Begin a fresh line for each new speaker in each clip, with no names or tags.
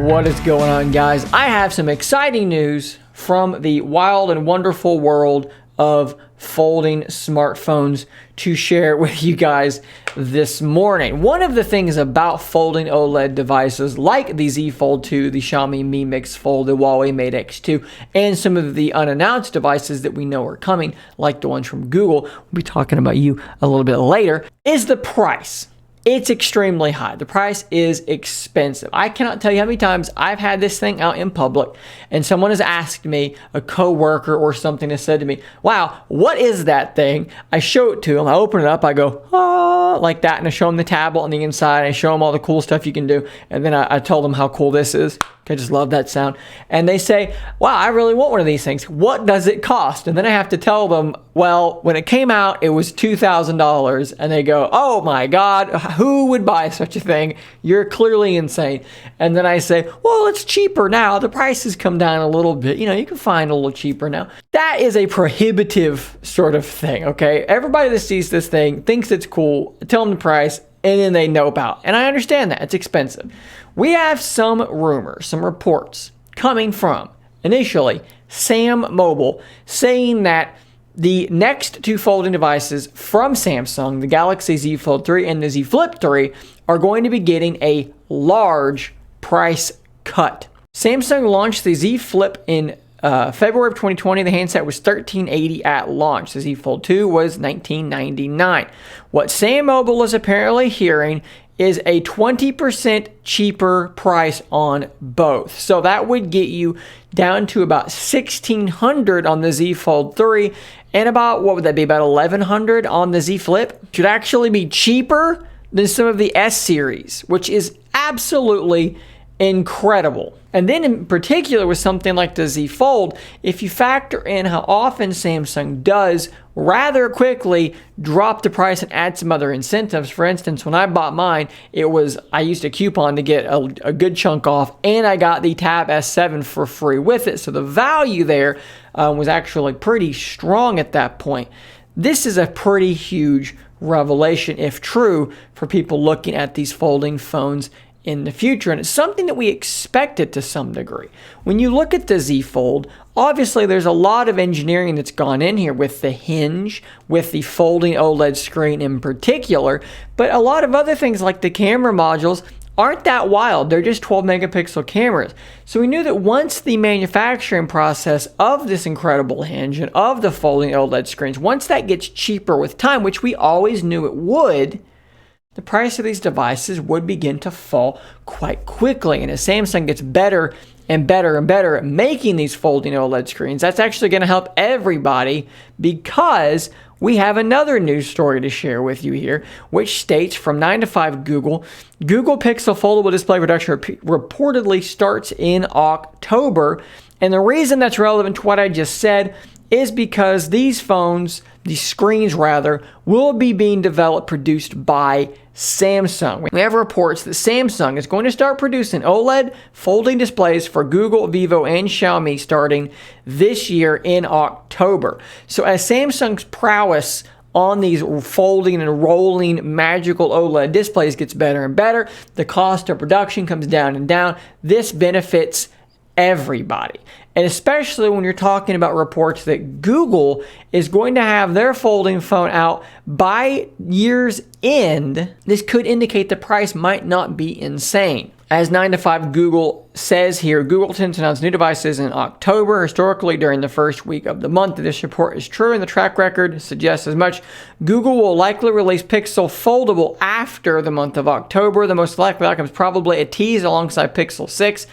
What is going on, guys? I have some exciting news from the wild and wonderful world of folding smartphones to share with you guys this morning. One of the things about folding OLED devices like the Z Fold 2, the Xiaomi Mi Mix Fold, the Huawei Mate X2, and some of the unannounced devices that we know are coming, like the ones from Google, we'll be talking about you a little bit later, is the price. It's extremely high. The price is expensive. I cannot tell you how many times I've had this thing out in public and someone has asked me, a coworker or something has said to me, wow, what is that thing? I show it to them. I open it up. I go, like that. And I show them the tablet on the inside. I show them all the cool stuff you can do. And then I tell them how cool this is. I just love that sound. And they say, wow, I really want one of these things. What does it cost? And then I have to tell them, well, when it came out, it was $2,000. And they go, oh my God, who would buy such a thing? You're clearly insane. And then I say, well, it's cheaper now. The price has come down a little bit. You know, you can find a little cheaper now. That is a prohibitive sort of thing, okay? Everybody that sees this thing thinks it's cool. Tell them the price, and then they nope out. And I understand that. It's expensive. We have some rumors, some reports coming from, initially, Sam Mobile, saying that the next two folding devices from Samsung, the Galaxy Z Fold 3 and the Z Flip 3, are going to be getting a large price cut. Samsung launched the Z Flip in February of 2020. The handset was $1,380 at launch. The Z Fold 2 was $1,999. What Sam Mobile is apparently hearing is a 20% cheaper price on both. So that would get you down to about $1,600 on the Z Fold 3 and about, what would that be, about $1,100 on the Z Flip. Should actually be cheaper than some of the S series, which is absolutely incredible. And then in particular with something like the Z Fold, if you factor in how often Samsung does rather quickly drop the price and add some other incentives. For instance, when I bought mine, I used a coupon to get a good chunk off, and I got the Tab S7 for free with it. So the value there was actually pretty strong at that point. This is a pretty huge revelation, if true, for people looking at these folding phones in the future, and it's something that we expected to some degree. When you look at the Z Fold, obviously there's a lot of engineering that's gone in here with the hinge, with the folding OLED screen in particular, but a lot of other things like the camera modules aren't that wild. They're just 12 megapixel cameras. So we knew that once the manufacturing process of this incredible hinge and of the folding OLED screens, once that gets cheaper with time, which we always knew it would, the price of these devices would begin to fall quite quickly. And as Samsung gets better and better and better at making these folding OLED screens, that's actually going to help everybody, because we have another news story to share with you here, which states from 9 to 5 Google Pixel foldable display production reportedly starts in October. And the reason that's relevant to what I just said is because these screens will be being produced by Samsung. We have reports that Samsung is going to start producing OLED folding displays for Google, Vivo, and Xiaomi starting this year in October. So as Samsung's prowess on these folding and rolling magical OLED displays gets better and better, the cost of production comes down and down. This benefits everybody. And especially when you're talking about reports that Google is going to have their folding phone out by year's end, this could indicate the price might not be insane. As 9 to 5 Google says here, Google tends to announce new devices in October, historically during the first week of the month. If this report is true and the track record suggests as much, Google will likely release Pixel Foldable after the month of October. The most likely outcome is probably a tease alongside Pixel 6.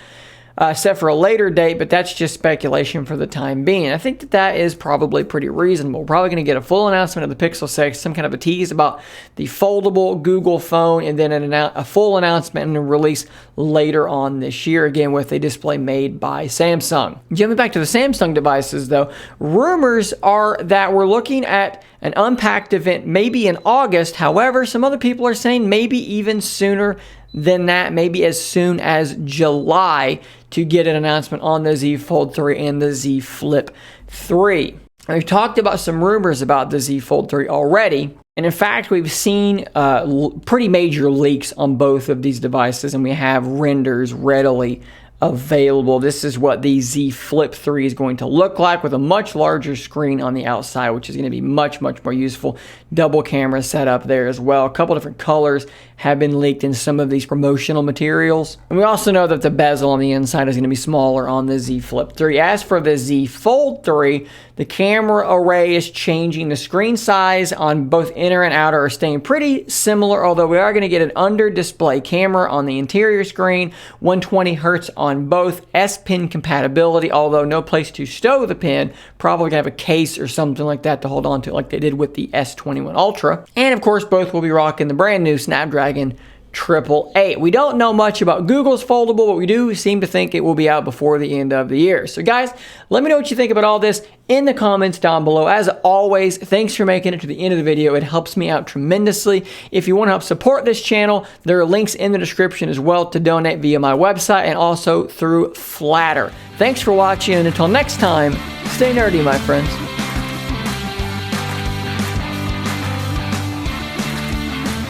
Set for a later date, but that's just speculation for the time being. I think that is probably pretty reasonable. We're probably going to get a full announcement of the Pixel 6, some kind of a tease about the foldable Google phone, and then a full announcement and a release later on this year, again with a display made by Samsung. Jumping back to the Samsung devices though, rumors are that we're looking at an Unpacked event maybe in August. However, some other people are saying maybe even sooner than that, maybe as soon as July, to get an announcement on the Z Fold 3 and the Z Flip 3. We've talked about some rumors about the Z Fold 3 already. And in fact, we've seen pretty major leaks on both of these devices, and we have renders readily available. This is what the Z Flip 3 is going to look like, with a much larger screen on the outside, which is going to be much more useful. Double camera setup there as well. A couple different colors have been leaked in some of these promotional materials. And we also know that the bezel on the inside is going to be smaller on the Z Flip 3. As for the Z Fold 3, the camera array is changing. The screen size on both inner and outer are staying pretty similar, although we are going to get an under display camera on the interior screen, 120 Hertz on both, S Pen compatibility, although no place to stow the pen. Probably gonna have a case or something like that to hold on to, like they did with the S21 Ultra. And of course, both will be rocking the brand new Snapdragon 888. We don't know much about Google's foldable, but we do seem to think it will be out before the end of the year. So guys, let me know what you think about all this in the comments down below. As always, thanks for making it to the end of the video. It helps me out tremendously. If you want to help support this channel, there are links in the description as well to donate via my website and also through Flattr. Thanks for watching, and until next time, stay nerdy, my friends.